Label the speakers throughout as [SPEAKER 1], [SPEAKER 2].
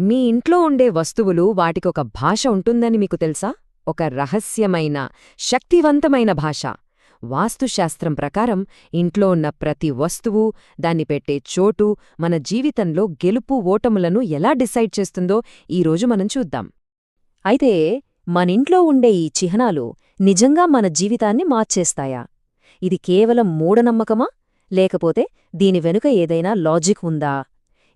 [SPEAKER 1] మీ ఇంట్లో ఉండే వస్తువులు వాటికొక భాష ఉంటుందని మీకు తెలుసా? ఒక రహస్యమైన, శక్తివంతమైన భాష. వాస్తుశాస్త్రం ప్రకారం ఇంట్లో ఉన్న ప్రతి వస్తువు, దాన్ని పెట్టే చోటు మన జీవితంలో గెలుపు ఓటములను ఎలా డిసైడ్ చేస్తుందో ఈరోజు మనం చూద్దాం. అయితే మనింట్లో ఉండే ఈ చిహ్నాలు నిజంగా మన జీవితాన్ని మార్చేస్తాయా? ఇది కేవలం మూఢనమ్మకమా? లేకపోతే దీని వెనుక ఏదైనా లాజిక్ ఉందా?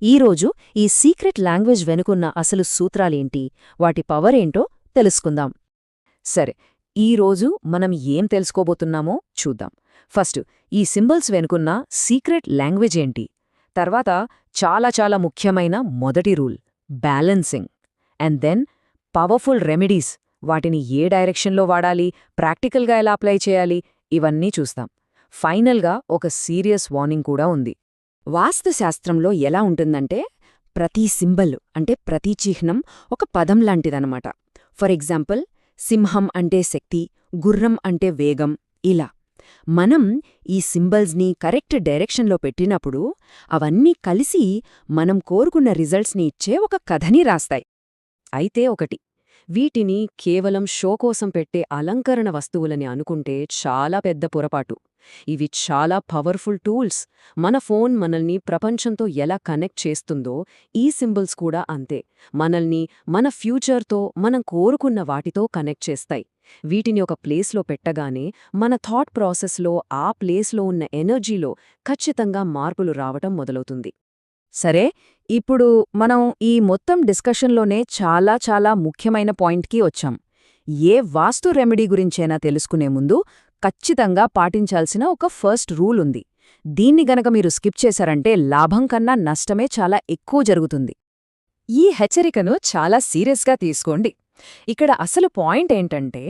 [SPEAKER 1] ఈరోజు ఈ సీక్రెట్ లాంగ్వేజ్ వెనుకున్న అసలు సూత్రాలేంటి, వాటి పవరేంటో తెలుసుకుందాం. సరే, ఈరోజు మనం ఏం తెలుసుకోబోతున్నామో చూద్దాం. ఫస్ట్ ఈ సింబల్స్ వెనుకున్న సీక్రెట్ లాంగ్వేజ్ ఏంటి, తర్వాత చాలా చాలా ముఖ్యమైన మొదటి rule balancing, and then powerful remedies, వాటిని ఏ డైరెక్షన్లో వాడాలి, ప్రాక్టికల్గా ఎలా అప్లై చేయాలి, ఇవన్నీ చూస్తాం. ఫైనల్గా ఒక సీరియస్ వార్నింగ్ కూడా ఉంది. వాస్తుశాస్త్రంలో ఎలా ఉంటుందంటే, ప్రతి సింబల్ అంటే ప్రతి చిహ్నం ఒక పదం లాంటిదనమాట. ఫర్ ఎగ్జాంపుల్, సింహం అంటే శక్తి, గుర్రం అంటే వేగం, ఇలా. మనం ఈ సింబల్స్ని కరెక్ట్ డైరెక్షన్లో పెట్టినప్పుడు అవన్నీ కలిసి మనం కోరుకున్న రిజల్ట్స్ని ఇచ్చే ఒక కథని రాస్తాయి. అయితే ఒకటి, వీటిని కేవలం షో కోసం పెట్టే అలంకరణ వస్తువులని అనుకుంటే చాలా పెద్ద పొరపాటు. ఇవి చాలా పవర్ఫుల్ టూల్స్. మన ఫోన్ మనల్ని ప్రపంచంతో ఎలా కనెక్ట్ చేస్తుందో, ఈ సింబల్స్ కూడా అంతే. మనల్ని మన ఫ్యూచర్తో, మనం కోరుకున్న వాటితో కనెక్ట్ చేస్తాయి. వీటిని ఒక ప్లేస్లో పెట్టగానే మన థాట్ ప్రాసెస్లో, ఆ ప్లేస్లో ఉన్న ఎనర్జీలో ఖచ్చితంగా మార్పులు రావటం మొదలవుతుంది. సరే, ఇప్పుడు మనం ఈ మొత్తం డిస్కషన్లోనే చాలా చాలా ముఖ్యమైన పాయింట్కి వచ్చాం. ఏ వాస్తు రెమెడీ గురించైనా తెలుసుకునే ముందు ఖచ్చితంగా పాటించాల్సిన ఒక ఫస్ట్ రూల్ ఉంది. దీన్ని గనక మీరు స్కిప్ చేశారంటే లాభం కన్నా నష్టమే చాలా ఎక్కువ జరుగుతుంది. ఈ హెచ్చరికను చాలా సీరియస్గా తీసుకోండి. ఇక్కడ అసలు పాయింట్ ఏంటంటే,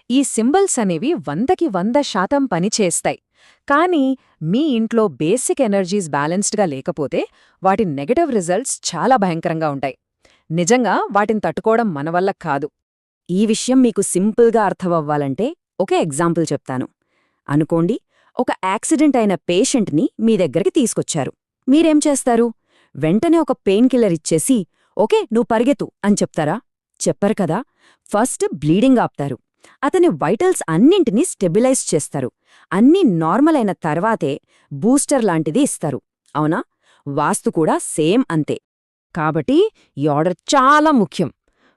[SPEAKER 1] ఈ సింబల్స్ అనేవి 100% పనిచేస్తాయి. కానీ మీ ఇంట్లో బేసిక్ ఎనర్జీస్ బ్యాలెన్స్డ్గా లేకపోతే వాటి నెగటివ్ రిజల్ట్స్ చాలా భయంకరంగా ఉంటాయి. నిజంగా వాటిని తట్టుకోవడం మన వల్ల కాదు. ఈ విషయం మీకు సింపుల్గా అర్థమవ్వాలంటే ఒక ఎగ్జాంపుల్ చెప్తాను. అనుకోండి, ఒక యాక్సిడెంట్ అయిన పేషెంట్ని మీ దగ్గరికి తీసుకొచ్చారు. మీరేం చేస్తారు? వెంటనే ఒక పెయిన్ కిల్లర్ ఇచ్చేసి, ఓకే నువ్వు పరిగెత్తు అని చెప్తారా? చెప్పరు కదా. ఫస్ట్ బ్లీడింగ్ ఆపుతారు. అతని వైటల్స్ అన్నింటినీ స్టెబిలైజ్ చేస్తారు. అన్నీ నార్మల్ అయిన తర్వాతే బూస్టర్ లాంటిది ఇస్తారు. అవునా? వాస్తు కూడా సేమ్ అంతే. కాబట్టి ఈ ఆర్డర్ చాలా ముఖ్యం.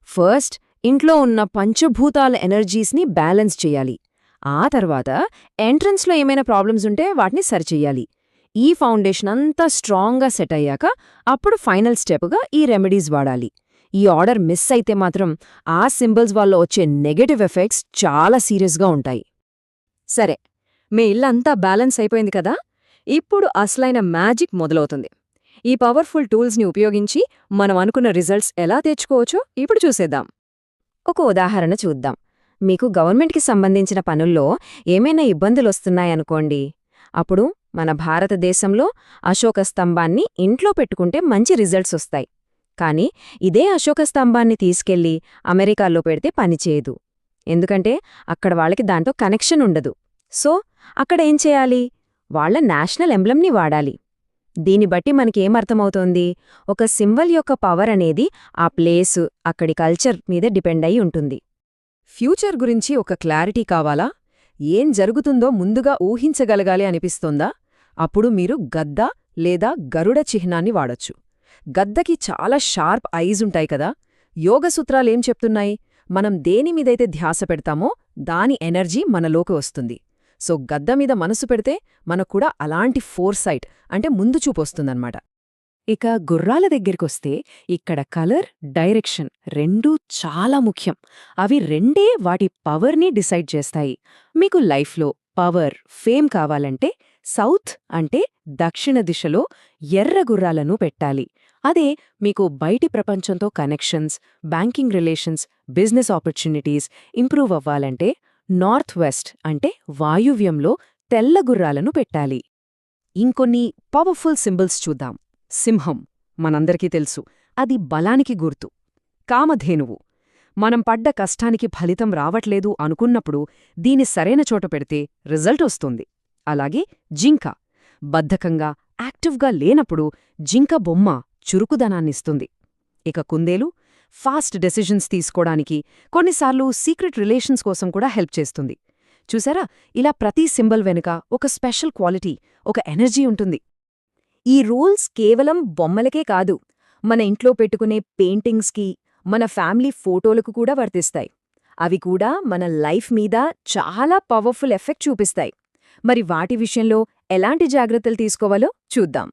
[SPEAKER 1] ఫస్ట్ ఇంట్లో ఉన్న పంచభూతాల ఎనర్జీస్ని బ్యాలెన్స్ చెయ్యాలి. ఆ తర్వాత ఎంట్రన్స్లో ఏమైనా ప్రాబ్లమ్స్ ఉంటే వాటిని సరిచెయ్యాలి. ఈ ఫౌండేషన్ అంతా స్ట్రాంగ్గా సెట్ అయ్యాక అప్పుడు ఫైనల్ స్టెప్గా ఈ రెమెడీస్ వాడాలి. ఈ ఆర్డర్ మిస్ అయితే మాత్రం ఆ సింబల్స్ వల్ల వచ్చే నెగటివ్ ఎఫెక్ట్స్ చాలా సీరియస్గా ఉంటాయి. సరే, మీ ఇల్లంతా బ్యాలెన్స్ అయిపోయింది కదా. ఇప్పుడు అసలైన మ్యాజిక్ మొదలవుతుంది. ఈ పవర్ఫుల్ టూల్స్ని ఉపయోగించి మనం అనుకున్న రిజల్ట్స్ ఎలా తెచ్చుకోవచ్చో ఇప్పుడు చూసేద్దాం. ఒక ఉదాహరణ చూద్దాం. మీకు గవర్నమెంట్కి సంబంధించిన పనుల్లో ఏమైనా ఇబ్బందులొస్తున్నాయనుకోండి. అప్పుడు మన భారతదేశంలో అశోక స్తంభాన్ని ఇంట్లో పెట్టుకుంటే మంచి రిజల్ట్స్ వస్తాయి. కానీ ఇదే అశోక స్తంభాన్ని తీసుకెళ్లి అమెరికాలో పెడితే పనిచేయదు. ఎందుకంటే అక్కడ వాళ్ళకి దాంతో కనెక్షన్ ఉండదు. సో అక్కడ ఏం చేయాలి? వాళ్ల నేషనల్ ఎంబ్లమ్ని వాడాలి. దీన్ని బట్టి మనకేమర్థమవుతోంది? ఒక సింబల్ యొక్క పవర్ అనేది ఆ ప్లేసు, అక్కడి కల్చర్ మీద డిపెండ్ అయి ఉంటుంది. ఫ్యూచర్ గురించి ఒక క్లారిటీ కావాలా? ఏం జరుగుతుందో ముందుగా ఊహించగలగాలి అనిపిస్తోందా? అప్పుడు మీరు గద్ద లేదా గరుడ చిహ్నాన్ని వాడొచ్చు. గద్దకి చాలా షార్ప్ ఐజ్ ఉంటాయి కదా. యోగసూత్రాలేం చెప్తున్నాయి? మనం దేనిమీదైతే ధ్యాస పెడతామో దాని ఎనర్జీ మనలోకి వస్తుంది. సో గద్ద మీద మనసు పెడితే మనక్కూడా అలాంటి ఫోర్సైట్ అంటే ముందు చూపొస్తుందన్నమాట. ఇక గుర్రాల దగ్గరికొస్తే ఇక్కడ కలర్, డైరెక్షన్ రెండూ చాలా ముఖ్యం. అవి రెండే వాటి పవర్ని డిసైడ్ చేస్తాయి. మీకు లైఫ్లో పవర్, ఫేమ్ కావాలంటే సౌత్ అంటే దక్షిణ దిశలో ఎర్ర గుర్రాలను పెట్టాలి. అదే మీకు బయటి ప్రపంచంతో connections, banking relations, business opportunities improve అవ్వాలంటే నార్త్ వెస్ట్ అంటే వాయువ్యంలో తెల్ల గుర్రాలను పెట్టాలి. ఇంకొన్ని పవర్ఫుల్ సింబల్స్ చూద్దాం. సింహం మనందరికీ తెలుసు, అది బలానికి గుర్తు. కామధేనువు, మనం పడ్డ కష్టానికి ఫలితం రావట్లేదు అనుకున్నప్పుడు దీని సరైన చోట పెడితే రిజల్ట్ వస్తుంది. అలాగే జింక, బద్ధకంగా యాక్టివ్గా లేనప్పుడు జింక బొమ్మ చురుకుదనాన్నిస్తుంది. ఇక కుందేలు ఫాస్ట్ డెసిషన్స్ తీసుకోవడానికి, కొన్నిసార్లు సీక్రెట్ రిలేషన్స్ కోసం కూడా హెల్ప్ చేస్తుంది. చూసారా, ఇలా ప్రతి సింబల్ వెనుక ఒక స్పెషల్ క్వాలిటీ, ఒక ఎనర్జీ ఉంటుంది. ఈ రూల్స్ కేవలం బొమ్మలకే కాదు, మన ఇంట్లో పెట్టుకునే పెయింటింగ్స్కి, మన ఫ్యామిలీ ఫోటోలకు కూడా వర్తిస్తాయి. అవి కూడా మన లైఫ్ మీద చాలా పవర్ఫుల్ ఎఫెక్ట్ చూపిస్తాయి. మరి వాటి విషయంలో ఎలాంటి జాగ్రత్తలు తీసుకోవాలో చూద్దాం.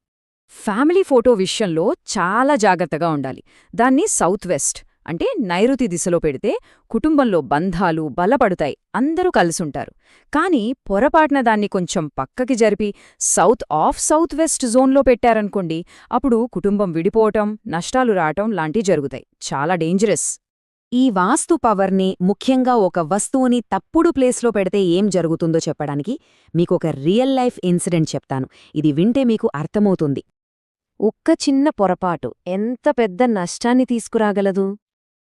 [SPEAKER 1] ఫ్యామిలీ ఫోటో విషయంలో చాలా జాగ్రత్తగా ఉండాలి. దాన్ని సౌత్ వెస్ట్ అంటే నైరుతి దిశలో పెడితే కుటుంబంలో బంధాలు బలపడుతాయి, అందరూ కలిసుంటారు. కానీ పొరపాటున దాన్ని కొంచెం పక్కకి జరిపి సౌత్ వెస్ట్ జోన్లో పెట్టారనుకోండి, అప్పుడు కుటుంబం విడిపోవటం, నష్టాలు రావటం లాంటివి జరుగుతాయి. చాలా డేంజరస్. ఈ వాస్తు పవర్ని, ముఖ్యంగా ఒక వస్తువుని తప్పుడు ప్లేస్లో పెడితే ఏం జరుగుతుందో చెప్పడానికి మీకొక రియల్ లైఫ్ ఇన్సిడెంట్ చెప్తాను. ఇది వింటే మీకు అర్థమవుతుంది. ఒక్క చిన్న పొరపాటు ఎంత పెద్ద నష్టాన్ని తీసుకురాగలదు.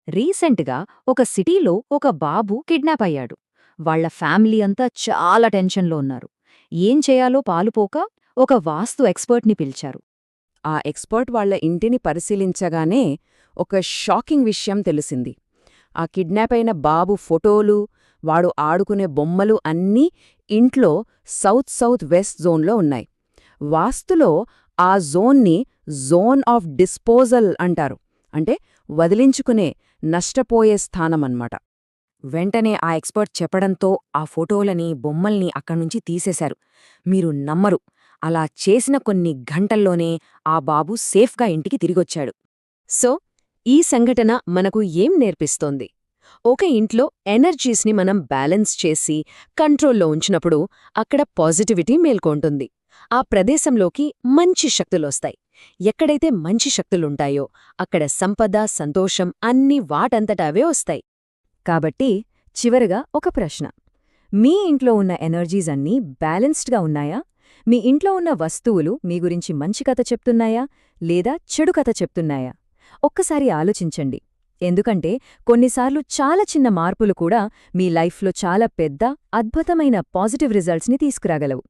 [SPEAKER 1] రీసెంట్గా ఒక సిటీలో ఒక బాబు కిడ్నాప్ అయ్యాడు. వాళ్ల ఫ్యామిలీ అంతా చాలా టెన్షన్లో ఉన్నారు. ఏం చేయాలో పాలుపోక ఒక వాస్తు ఎక్స్పర్ట్ని పిలిచారు. ఆ ఎక్స్పర్ట్ వాళ్ల ఇంటిని పరిశీలించగానే ఒక షాకింగ్ విషయం తెలిసింది. ఆ కిడ్నాప్ అయిన బాబు ఫోటోలు, వాడు ఆడుకునే బొమ్మలు అన్నీ ఇంట్లో సౌత్ వెస్ట్ జోన్లో ఉన్నాయి. వాస్తులో ఆ జోన్ని జోన్ ఆఫ్ డిస్పోజల్ అంటారు. అంటే వదిలించుకునే, నష్టపోయే స్థానమన్నమాట. వెంటనే ఆ ఎక్స్పర్ట్ చెప్పడంతో ఆ ఫోటోలని, బొమ్మల్ని అక్కడ్నుంచి తీసేశారు. మీరు నమ్మరు, అలా చేసిన కొన్ని గంటల్లోనే ఆ బాబు సేఫ్గా ఇంటికి తిరిగొచ్చాడు. సో ఈ సంఘటన మనకు ఏం నేర్పిస్తోంది? ఒక ఇంట్లో ఎనర్జీస్ని మనం బ్యాలెన్స్ చేసి కంట్రోల్లో ఉంచినప్పుడు అక్కడ పాజిటివిటీ మేల్కొంటుంది. ఆ ప్రదేశంలోకి మంచి శక్తులొస్తాయి. ఎక్కడైతే మంచి శక్తులుంటాయో అక్కడ సంపద, సంతోషం అన్నీ వాటంతటవే వస్తాయి. కాబట్టి చివరగా ఒక ప్రశ్న. మీ ఇంట్లో ఉన్న ఎనర్జీస్ అన్నీ బ్యాలెన్స్డ్గా ఉన్నాయా? మీ ఇంట్లో ఉన్న వస్తువులు మీ గురించి మంచి కథ చెప్తున్నాయా లేదా చెడు కథ చెప్తున్నాయా? ఒక్కసారి ఆలోచించండి. ఎందుకంటే కొన్నిసార్లు చాలా చిన్న మార్పులు కూడా మీ లైఫ్లో చాలా పెద్ద, అద్భుతమైన పాజిటివ్ రిజల్ట్స్ని తీసుకురాగలవు.